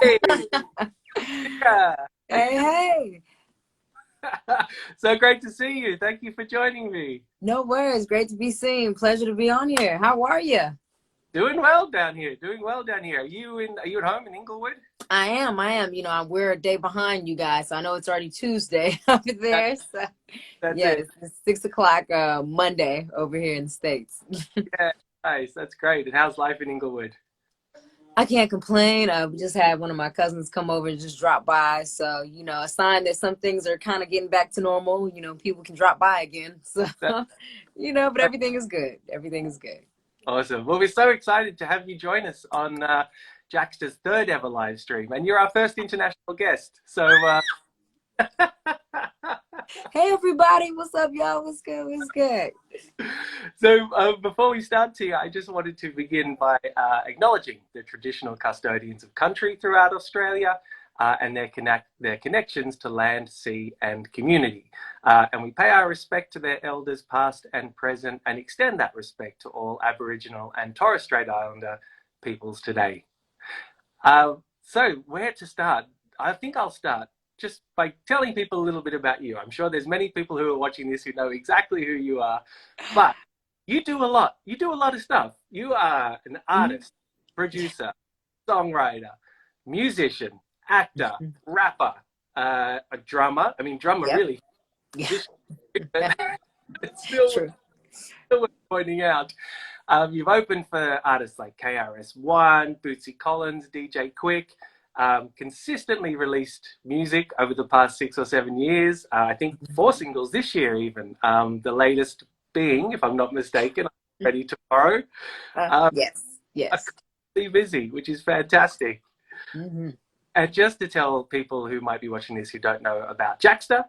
Hey, yeah. Hey. So great to see you. Thank you for joining me. No worries. Great to be seen. Pleasure to be on here. How are you? Doing well down here. Doing well down here. Are you at home in Inglewood? I am. We're a day behind you guys. So I know it's already Tuesday over That, there. So that's yes, it. it's 6 o'clock Monday over here in the States. Yeah, nice. That's great. And how's life in Inglewood? I can't complain. We just had one of my cousins come over and just drop by. So, a sign that some things are kind of getting back to normal. People can drop by again. So, That's but everything is good. Everything is good. awesome. Well, we're so excited to have you join us on Jaxsta's third ever live stream, and you're our first international guest. Hey, everybody. What's up, y'all? What's good? What's good? Before we start to, I just wanted to begin by acknowledging the traditional custodians of country throughout Australia and their connections to land, sea, and community. And we pay our respect to their elders, past and present, and extend that respect to all Aboriginal and Torres Strait Islander peoples today. Where to start? I think I'll start just by telling people a little bit about you. I'm sure there's many people who are watching this who know exactly who you are, but you do a lot. You do a lot of stuff. You are an artist, producer, songwriter, musician, actor, rapper, a drummer. I mean, drummer Yep. really. Yeah. It's still True. worth pointing out. You've opened for artists like KRS-One, Bootsy Collins, DJ Quick. Consistently released music over the past 6 or 7 years. I think 4 singles this year, even. The latest being, if I'm not mistaken, Ready Tomorrow. Yes. Are Yes. constantly busy, which is fantastic. Hmm. And just to tell people who might be watching this who don't know about Jaxsta,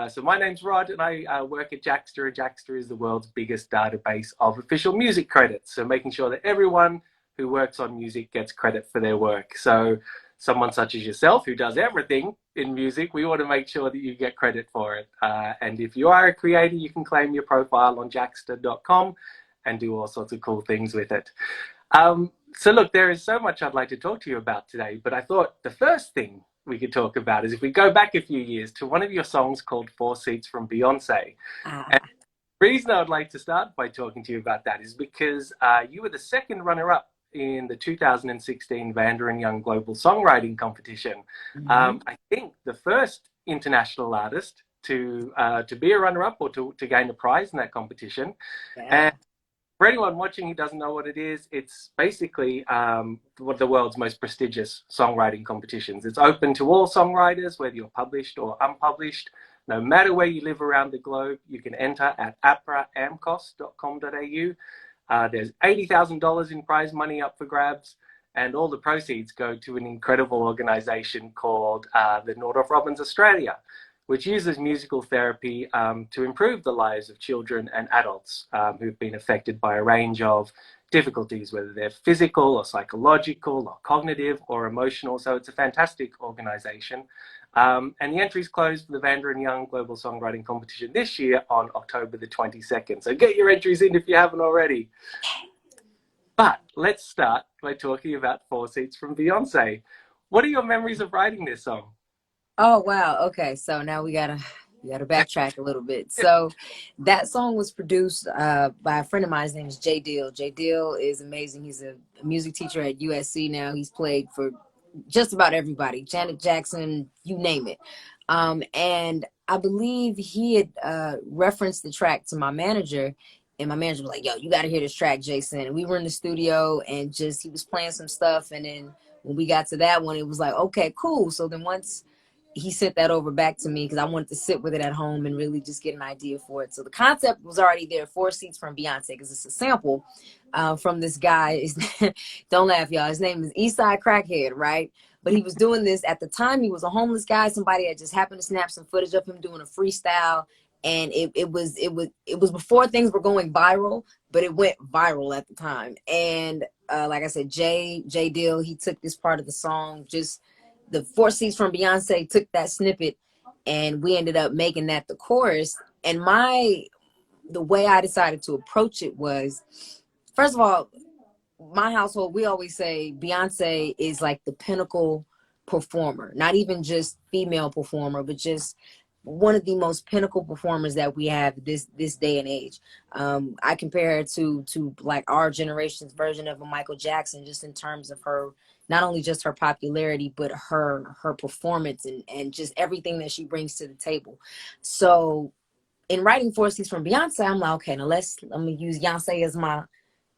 so my name's Rod and I work at Jaxsta. Jaxsta is the world's biggest database of official music credits. So making sure that everyone who works on music gets credit for their work. So someone such as yourself who does everything in music, we want to make sure that you get credit for it. And if you are a creator, you can claim your profile on jaxsta.com and do all sorts of cool things with it. So look, there is so much I'd like to talk to you about today, but I thought the first thing we could talk about is if we go back a few years to one of your songs called Seats From Beyoncé. Ah. And the reason I would like to start by talking to you about that is because you were the second runner-up in the 2016 Vander and Young Global Songwriting Competition. Mhm. I think the first international artist to be a runner-up or to gain a prize in that competition. Yeah. And for anyone watching who doesn't know what it is, it's basically one of the world's most prestigious songwriting competitions. It's open to all songwriters, whether you're published or unpublished. No matter where you live around the globe, you can enter at apraamcos.com.au. There's $80,000 in prize money up for grabs, and all the proceeds go to an incredible organisation called the Northrop Robbins Australia, which uses musical therapy to improve the lives of children and adults who've been affected by a range of difficulties, whether they're physical or psychological or cognitive or emotional. So it's a fantastic organisation. And the entries closed for the Vander and Young Global Songwriting Competition this year on October the 22nd. So get your entries in if you haven't already. But let's start by talking about Seats From Beyoncé. What are your memories of writing this song? Oh wow. Okay. So now we gotta backtrack a little bit. So that song was produced by a friend of mine. His name is Jay Deal. Jay Deal is amazing. He's a music teacher at USC now. He's played for just about everybody, Janet Jackson, you name it. And I believe he had referenced the track to my manager, and my manager was like, "Yo, you got to hear this track, Jason." And we were in the studio, and just he was playing some stuff, and then when we got to that one, it was like, "Okay, cool." So then once he sent that over back to me because I wanted to sit with it at home and really just get an idea for it. So the concept was already there, Four Seats From Beyoncé, because it's a sample from this guy. Don't laugh, y'all. His name is Eastside Crackhead, right? But he was doing this at the time. He was a homeless guy. Somebody had just happened to snap some footage of him doing a freestyle, and it was before things were going viral, but it went viral at the time. And like I said, Jay Dill, he took this part of the song, just the Four Seats From Beyoncé took that snippet, and we ended up making that the chorus. And the way I decided to approach it was, first of all, my household, we always say Beyonce is like the pinnacle performer, not even just female performer, but just one of the most pinnacle performers that we have this day and age. I compare her to like our generation's version of a Michael Jackson, just in terms of her, not only just her popularity, but her performance and just everything that she brings to the table. So in writing Four Seats from Beyonce, I'm like, okay, now let me use Beyonce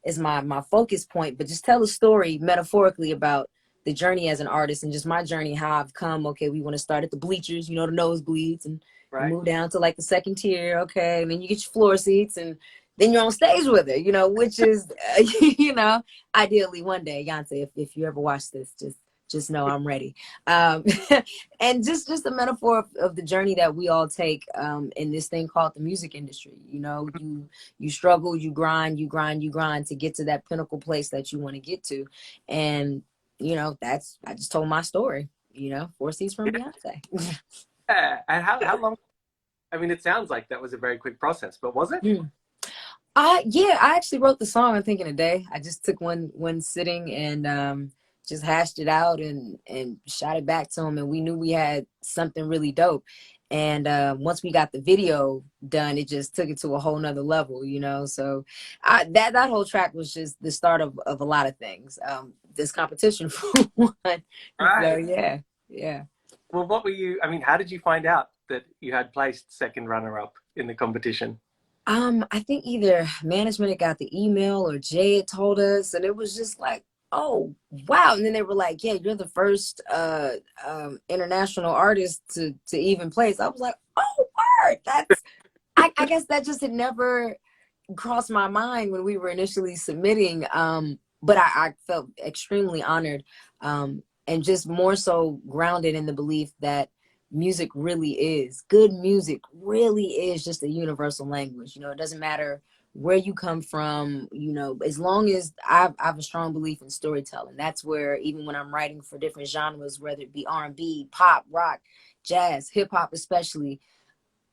as my focus point, but just tell a story metaphorically about the journey as an artist and just my journey, how I've come. Okay, we want to start at the bleachers, you know, the nosebleeds, and you Right. move down to like the second tier. Okay, and then you get your floor seats, and then you're on stage with her, you know, which is, you know, ideally one day, Beyonce, if you ever watch this, just know I'm ready. Um, and just a metaphor of the journey that we all take in this thing called the music industry. You know, you struggle, you grind, you grind, you grind to get to that pinnacle place that you want to get to. And, you know, I just told my story, you know, Four Seats from Beyonce. Yeah. And how long? I mean, it sounds like that was a very quick process, but was it? Mm. Yeah, I actually wrote the song, I think, in a day. I just took one sitting and just hashed it out and shot it back to him, and we knew we had something really dope. And once we got the video done, it just took it to a whole nother level, you know. So that whole track was just the start of a lot of things. This competition for one. So Right. yeah, yeah. Well, what were you? I mean, how did you find out that you had placed second runner-up in the competition? I think either management had got the email or Jay had told us, and it was just like, oh wow. And then they were like, yeah, you're the first international artist to even place. I was like, oh word. I guess that just had never crossed my mind when we were initially submitting. But I felt extremely honored, and just more so grounded in the belief that music really is good. Music really is just a universal language. You know, it doesn't matter where you come from, you know, as long as I have a strong belief in storytelling. That's where, even when I'm writing for different genres, whether it be R&B, pop, rock, jazz, hip hop especially,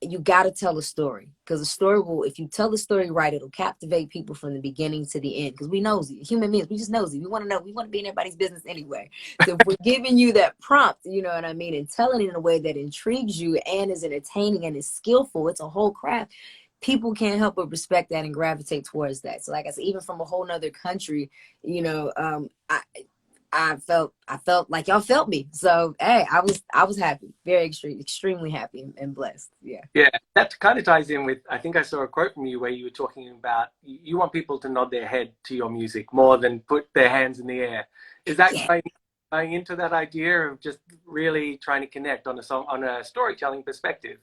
you got to tell a story, because a story will, if you tell the story right, it'll captivate people from the beginning to the end, because we nosy human beings. We just nosy. We want to know. We want to be in everybody's business anyway. So if we're giving you that prompt, you know what I mean, and telling it in a way that intrigues you and is entertaining and is skillful, it's a whole craft. People can't help but respect that and gravitate towards that. So like I said, even from a whole nother country, you know, I felt like y'all felt me. So hey, I was happy, very extremely happy and blessed. Yeah. Yeah, that kind of ties in with, I think I saw a quote from you where you were talking about you want people to nod their head to your music more than put their hands in the air. Is that Yeah. going into that idea of just really trying to connect on a song, on a storytelling perspective?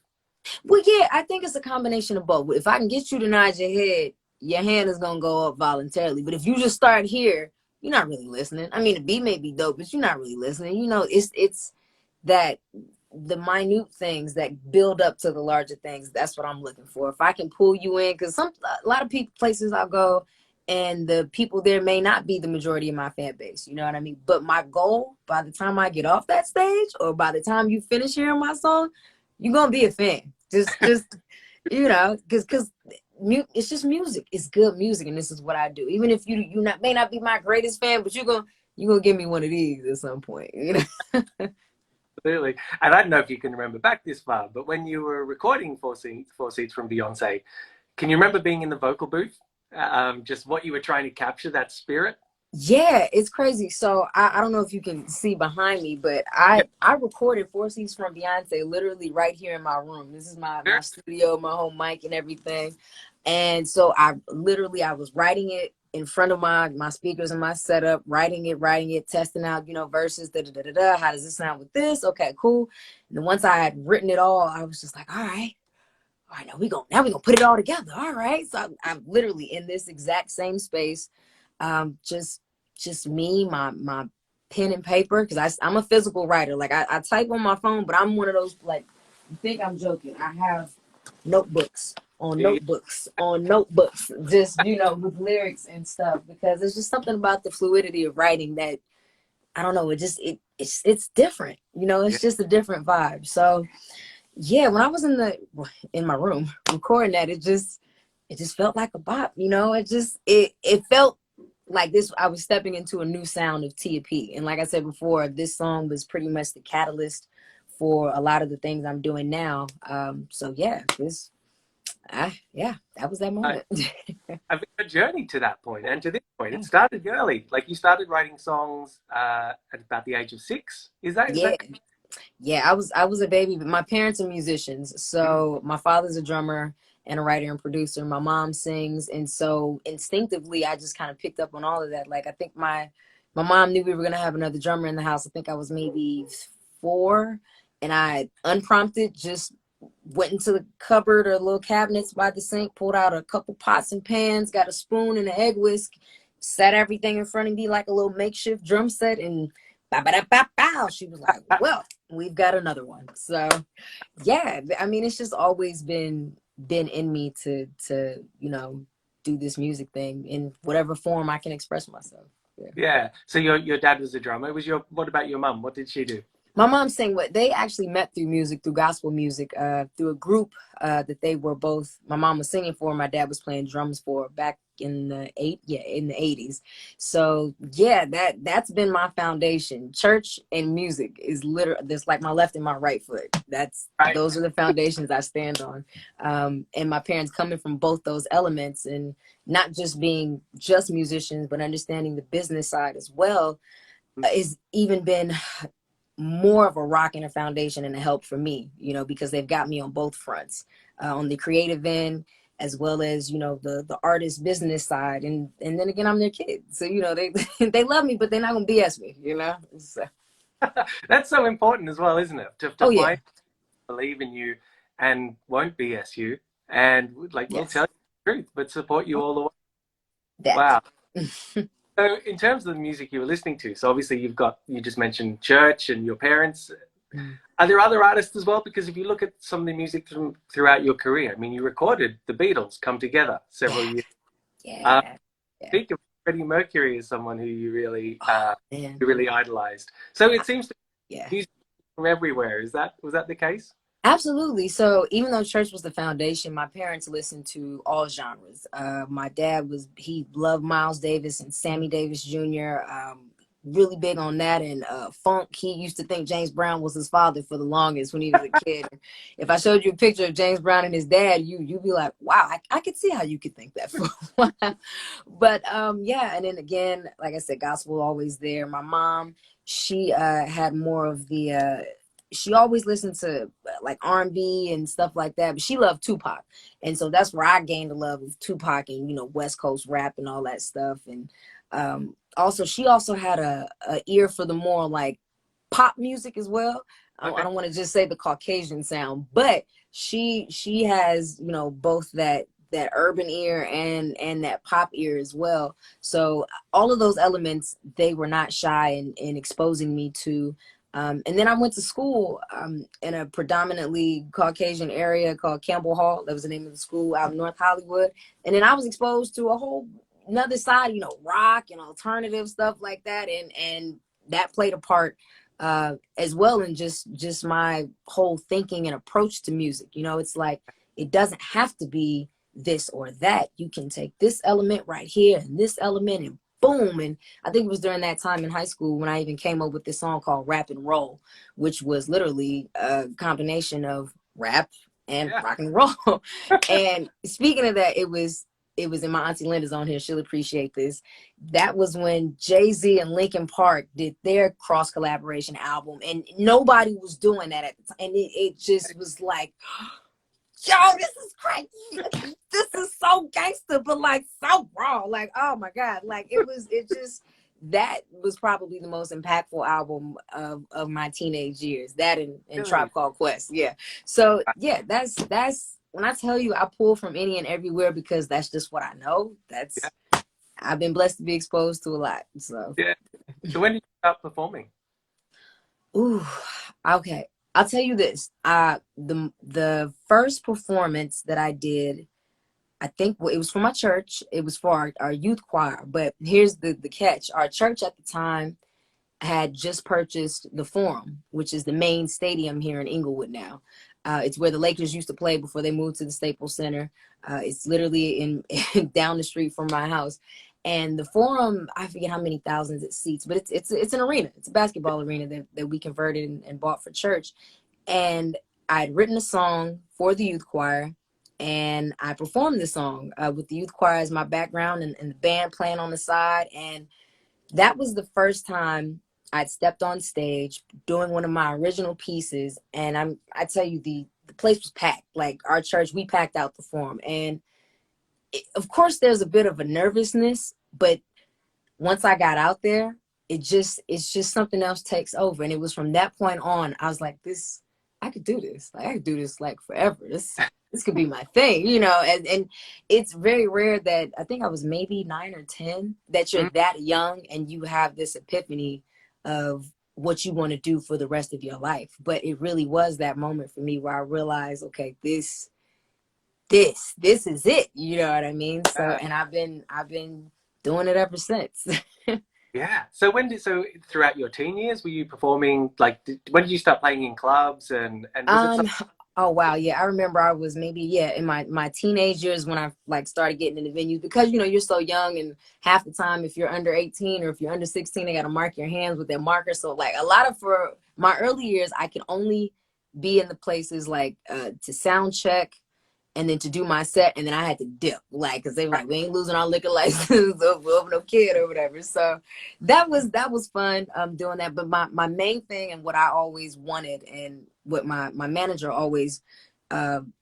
Well, yeah, I think it's a combination of both. If I can get you to nod your head, your hand is gonna go up voluntarily. But if you just start here, you're not really listening. I mean, the beat may be dope, but you're not really listening. You know, it's that the minute things that build up to the larger things. That's what I'm looking for. If I can pull you in, because a lot of people, places I'll go, and the people there may not be the majority of my fan base. You know what I mean? But my goal, by the time I get off that stage, or by the time you finish hearing my song, you're gonna be a fan. Just you know, because it's just music. It's good music, and this is what I do. Even if you may not be my greatest fan, but you're gonna give me one of these at some point. You know. Absolutely. And I don't know if you can remember back this far, but when you were recording Four Seats from Beyonce, can you remember being in the vocal booth? Just what you were trying to capture, that spirit? Yeah, it's crazy. So I don't know if you can see behind me, but Yeah, I recorded Four Seats from Beyonce literally right here in my room. This is my sure. studio, my home mic and everything. And so I was writing it in front of my speakers and my setup, writing it, testing out, you know, verses, da da da da da. How does this sound with this? Okay, cool. And then once I had written it all, I was just like, all right, now we gonna put it all together. All right. So I'm literally in this exact same space. Just me, my pen and paper, because I'm a physical writer. Like I type on my phone, but I'm one of those, like, you think I'm joking. I have notebooks on Yeah, notebooks on notebooks, just, you know, with lyrics and stuff, because there's just something about the fluidity of writing that I don't know, it's different. You know, yeah. it's just a different vibe. So yeah, when I was in my room recording that, it just felt like a bop. You know, it felt like this, I was stepping into a new sound of T.A.P. And like I said before, this song was pretty much the catalyst for a lot of the things I'm doing now. So yeah, yeah, that was that I, moment. I've been a journey to that point and to this point. It Yeah. started early. Like you started writing songs at about the age of 6. Is Yeah. that? Yeah, I was a baby, but my parents are musicians. So my father's a drummer and a writer and producer. My mom sings, and so instinctively I just kind of picked up on all of that. Like I think my mom knew we were gonna have another drummer in the house. I think I was maybe 4, and I unprompted just went into the cupboard or little cabinets by the sink, pulled out a couple pots and pans, got a spoon and an egg whisk, set everything in front of me like a little makeshift drum set, and bow, bow, bow, bow. She was like, well, we've got another one. So yeah, I mean, it's just always been in me to do this music thing in whatever form I can express myself. Yeah. Yeah. So your dad was a drummer. What about your mum? What did she do? My mom sang what they actually met through music, through gospel music, through a group that they were both. My mom was singing for, my dad was playing drums for back in the in the 80s. So yeah, that's been my foundation. Church and music is literally this like my left and my right foot. Right. Those are the foundations I stand on. And my parents coming from both those elements and not just being just musicians, but understanding the business side as well, is even been more of a rock and a foundation and a help for me, because they've got me on both fronts, on the creative end as well as the artist business side, and then again I'm their kid, so they they love me, but they're not gonna BS me, so. That's so important as well, isn't it? To Oh yeah. find believe in you and won't BS you and like will Yes. tell you the truth, but support you all the way. That. Wow. So in terms of the music you were listening to, so obviously you just mentioned church and your parents. Are there other artists as well? Because if you look at some of the music throughout your career, I mean, you recorded the Beatles come together several years. Yeah. Yeah. Speak of Freddie Mercury as someone who Oh, man. you really idolized. So it seems to Yeah. be music from everywhere. Was that the case? Absolutely. So even though church was the foundation, my parents listened to all genres. My dad he loved Miles Davis and Sammy Davis Jr. Really big on that, and funk. He used to think James Brown was his father for the longest when he was a kid. If I showed you a picture of James Brown and his dad, you'd be like, wow, I could see how you could think that for a while. But yeah, and then again, like I said, gospel always there. My mom, she had more of the she always listened to like R&B and stuff like that, but she loved Tupac, and so that's where I gained the love of Tupac and West Coast rap and all that stuff. And also she also had a ear for the more like pop music as well. I don't want to just say the Caucasian sound, but she has both that urban ear and that pop ear as well. So all of those elements, they were not shy in exposing me to. And then I went to school in a predominantly Caucasian area called Campbell Hall. That was the name of the school out in North Hollywood. And then I was exposed to a whole another side, rock and alternative stuff like that. And that played a part as well in just my whole thinking and approach to music. It's like, it doesn't have to be this or that. You can take this element right here and this element and boom. And I think it was during that time in high school when I even came up with this song called Rap and Roll, which was literally a combination of rap and rock and roll. And speaking of that, it was in my auntie Linda's on here. She'll appreciate this. That was when Jay-Z and Linkin Park did their cross collaboration album, and nobody was doing that at the time. And it just was like, yo, this is crazy. This is so gangster, but like so raw. Like, oh my God. Like that was probably the most impactful album of my teenage years. That and Tribe Called Quest. Yeah. So yeah, that's when I tell you I pull from any and everywhere because that's just what I know. I've been blessed to be exposed to a lot. So yeah. So when did you start performing? Ooh, okay. I'll tell you this. The first performance that I did, I think it was for my church. It was for our youth choir. But here's the catch. Our church at the time had just purchased the Forum, which is the main stadium here in Inglewood now. It's where the Lakers used to play before they moved to the Staples Center. It's literally in down the street from my house. And the Forum, I forget how many thousands it seats, but it's an arena. It's a basketball arena that we converted and bought for church. And I'd written a song for the youth choir, and I performed the song with the youth choir as my background, and the band playing on the side. And that was the first time I'd stepped on stage doing one of my original pieces. And I tell you, the place was packed. Like, our church, we packed out the Forum. And of course there's a bit of a nervousness, but once I got out there, it's just something else takes over. And it was from that point on, I was like, I could do this. Like, I could do this like forever. This could be my thing, you know. And it's very rare that, I think I was maybe 9 or 10, that you're that young and you have this epiphany of what you want to do for the rest of your life. But it really was that moment for me where I realized, okay, this is it. You know what I mean? So, and I've been doing it ever since. Yeah. So so throughout your teen years, were you performing, like, when did you start playing in clubs, and was it something? Oh wow, yeah. I remember I was maybe, yeah, in my teenage years when I like started getting into venues, because you know you're so young, and half the time if you're under 18 or if you're under 16, they got to mark your hands with their marker. So like a lot of, for my early years, I could only be in the places like to sound check and then to do my set, and then I had to dip, like, because they were like, we ain't losing our liquor license over no kid or whatever. So that was fun, doing that. But my main thing, and what I always wanted, and what my manager always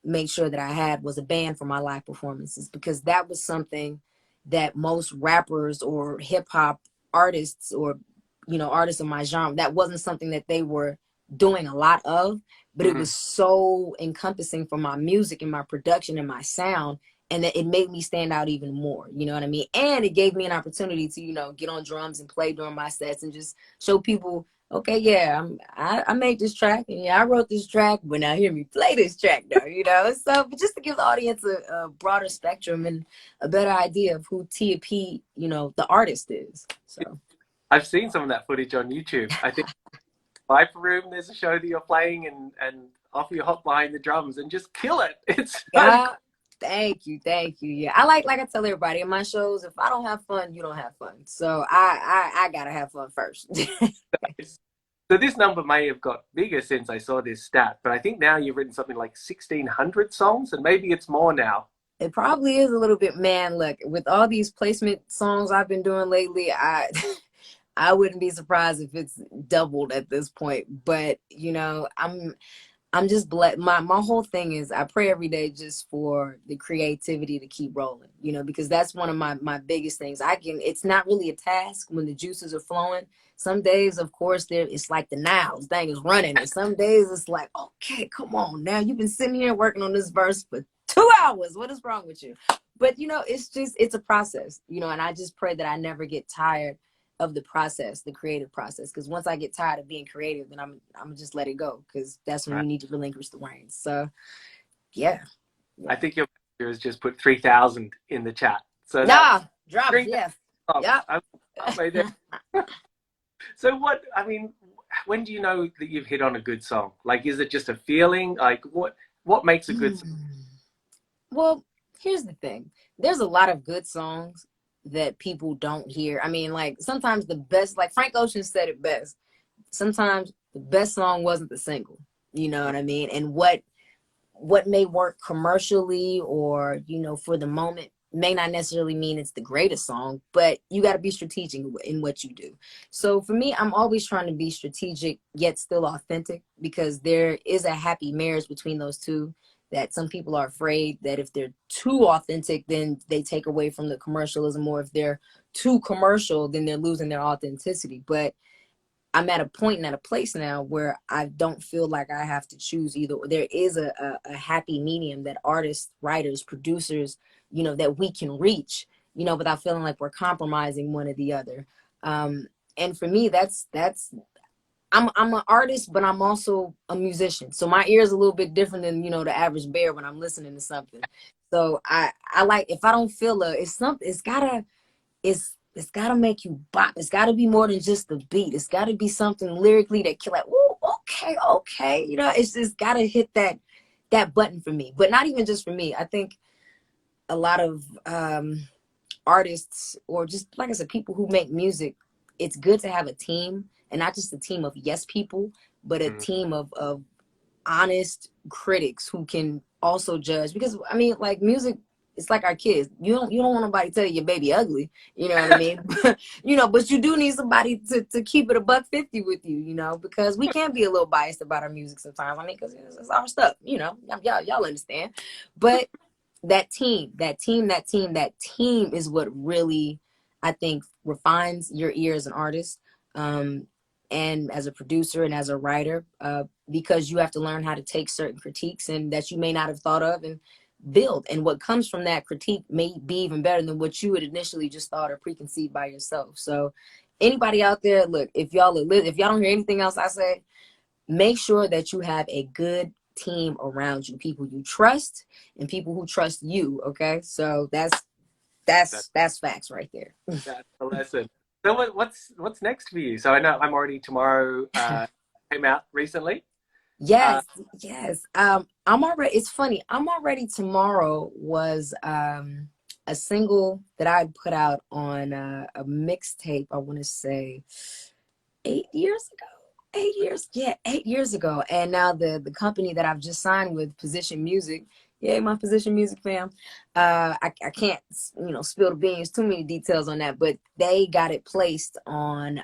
made sure that I had, was a band for my live performances, because that was something that most rappers or hip hop artists, or you know, artists of my genre, that wasn't something that they were doing a lot of, but it was so encompassing for my music and my production and my sound, and that it made me stand out even more. You know what I mean? And it gave me an opportunity to, you know, get on drums and play during my sets and just show people, okay, yeah, I made this track, and yeah, I wrote this track, but now hear me play this track now, you know? So, but just to give the audience a broader spectrum and a better idea of who Tia P, you know, the artist is. So I've seen some of that footage on YouTube. I think Viper Room, there's a show that you're playing, and off you hop behind the drums and just kill it. It's so God, thank you, thank you. Yeah, I like I tell everybody in my shows, if I don't have fun, you don't have fun. So I gotta have fun first. nice. So this number may have got bigger since I saw this stat, but I think now you've written something like 1,600 songs, and maybe it's more now. It probably is a little bit, man. Look, with all these placement songs I've been doing lately, I wouldn't be surprised if it's doubled at this point. But you know, I'm just blessed. My whole thing is, I pray every day just for the creativity to keep rolling, you know, because that's one of my biggest things. It's not really a task when the juices are flowing. Some days, of course, it's like the Niles thing is running. And some days it's like, okay, come on now. You've been sitting here working on this verse for 2 hours. What is wrong with you? But, you know, it's a process, you know, and I just pray that I never get tired of the process, the creative process. Because once I get tired of being creative, then I'm gonna just let it go, because that's when Right. you need to relinquish the reins. So yeah. I think your manager has just put 3,000 in the chat. So Nah, that's drop it, 3,000 yeah. songs. Yep. I'm right there. So what, I mean, when do you know that you've hit on a good song? Like, is it just a feeling? Like, what makes a good song? Well, here's the thing. There's a lot of good songs that people don't hear. I mean, like, sometimes the best, like Frank Ocean said it best. Sometimes the best song wasn't the single. You know what I mean? And what may work commercially, or, you know, for the moment, may not necessarily mean it's the greatest song, but you got to be strategic in what you do. So for me, I'm always trying to be strategic yet still authentic, because there is a happy marriage between those two, that some people are afraid that if they're too authentic, then they take away from the commercialism, or if they're too commercial, then they're losing their authenticity. But I'm at a point and at a place now where I don't feel like I have to choose either. There is a happy medium that artists, writers, producers, you know, that we can reach, you know, without feeling like we're compromising one or the other. And for me, I'm an artist, but I'm also a musician. So my ear is a little bit different than, you know, the average bear when I'm listening to something. So I like, if I don't feel it's gotta make you bop. It's gotta be more than just the beat. It's gotta be something lyrically that you're like, oh, okay. You know, it's just gotta hit that button for me. But not even just for me. I think a lot of artists, or just like I said, people who make music, it's good to have a team, and not just a team of yes people, but a team of honest critics who can also judge. Because I mean, like, music, it's like our kids. You don't want nobody to tell you your baby ugly. You know what I mean? But you do need somebody to keep it a buck 50 with you. Because we can be a little biased about our music sometimes. I mean, because it's our stuff. Y'all understand. But that team is what really, I think, refines your ear as an artist. And as a producer and as a writer, because you have to learn how to take certain critiques and that you may not have thought of and build. And what comes from that critique may be even better than what you had initially just thought or preconceived by yourself. So anybody out there, look, if y'all don't hear anything else I say, make sure that you have a good team around you, people you trust and people who trust you. Okay. So that's facts right there. That's the lesson. So what's next for you? So I know I'm already tomorrow. Came out recently. Yes, yes. I'm already. It's funny. I'm already tomorrow was a single that I put out on a mixtape. I want to say 8 years ago. 8 years, yeah, 8 years ago. And now the company that I've just signed with, Position Music. Yeah, my Position Music fam. I can't spill the beans, too many details on that, but they got it placed on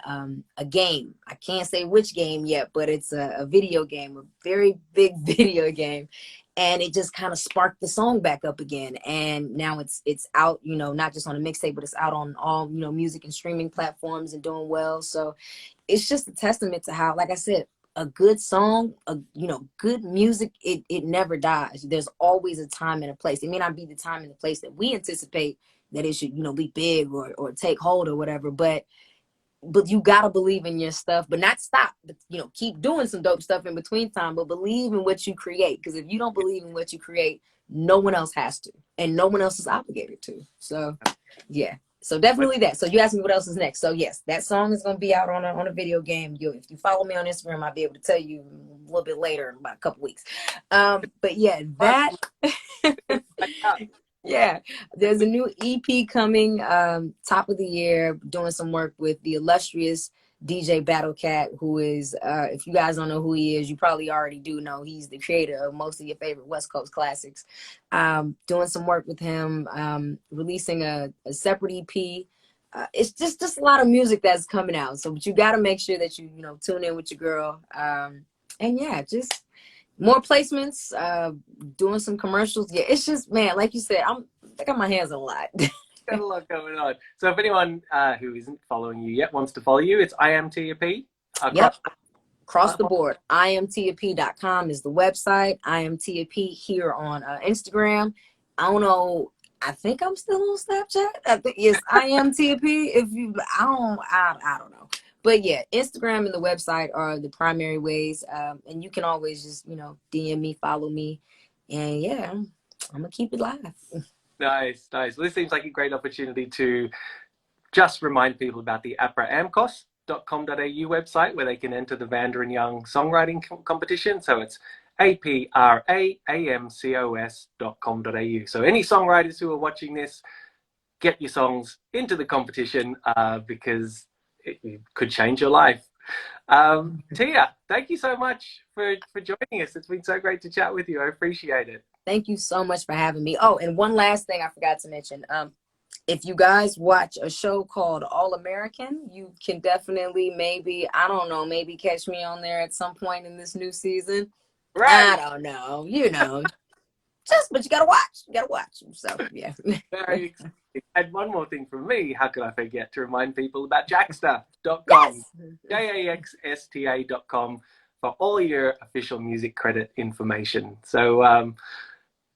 a game. I can't say which game yet, but it's a video game, a very big video game. And it just kind of sparked the song back up again. And now it's out, not just on a mixtape, but it's out on all, music and streaming platforms and doing well. So it's just a testament to how, like I said, a good song, good music, it never dies. There's always a time and a place. It may not be the time and the place that we anticipate that it should, be big or take hold or whatever, but you gotta believe in your stuff, but not stop, but keep doing some dope stuff in between time, but believe in what you create. Because if you don't believe in what you create, no one else has to, and no one else is obligated to. So yeah. So definitely that. So you asked me what else is next. So yes, that song is going to be out on a video game. If you follow me on Instagram, I'll be able to tell you a little bit later in about a couple weeks. But yeah, that, yeah, there's a new EP coming, top of the year, doing some work with the illustrious DJ Battle Cat, who is, if you guys don't know who he is, you probably already do know. He's the creator of most of your favorite West Coast classics. Doing some work with him, releasing a separate EP. It's just a lot of music that's coming out. So, but you got to make sure that you tune in with your girl. And yeah, just more placements, doing some commercials. Yeah, it's just, man, like you said, I got my hands on a lot. Got a lot going on. So if anyone who isn't following you yet wants to follow you, it's IamTiaP. Yep. Across the board. IamTiaP.com is the website. IamTiaP here on Instagram. I don't know. I think I'm still on Snapchat. I think yes, IamTiaP. If you, I don't know. But yeah, Instagram and the website are the primary ways. And you can always just DM me, follow me, and yeah, I'm gonna keep it live. Nice. Well, this seems like a great opportunity to just remind people about the apraamcos.com.au website, where they can enter the Vanda and Young songwriting competition. So it's apraamcos.com.au. So any songwriters who are watching this, get your songs into the competition because it could change your life. Tia, thank you so much for joining us. It's been so great to chat with you. I appreciate it. Thank you so much for having me. Oh, and one last thing I forgot to mention. If you guys watch a show called All American, you can definitely maybe catch me on there at some point in this new season. Right. I don't know, but you gotta watch. So yeah. Very exciting. And one more thing from me, how could I forget to remind people about Jaxsta.com, yes. Jaxsta.com for all your official music credit information. So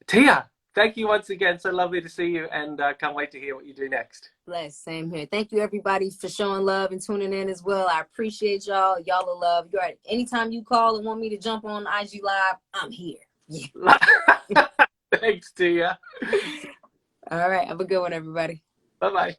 Tia, thank you once again. So lovely to see you, and can't wait to hear what you do next. Bless, same here. Thank you everybody for showing love and tuning in as well. I appreciate y'all. Y'all are love. You're right. Anytime you call and want me to jump on IG Live, I'm here. Yeah. Thanks, Tia. All right. Have a good one, everybody. Bye-bye.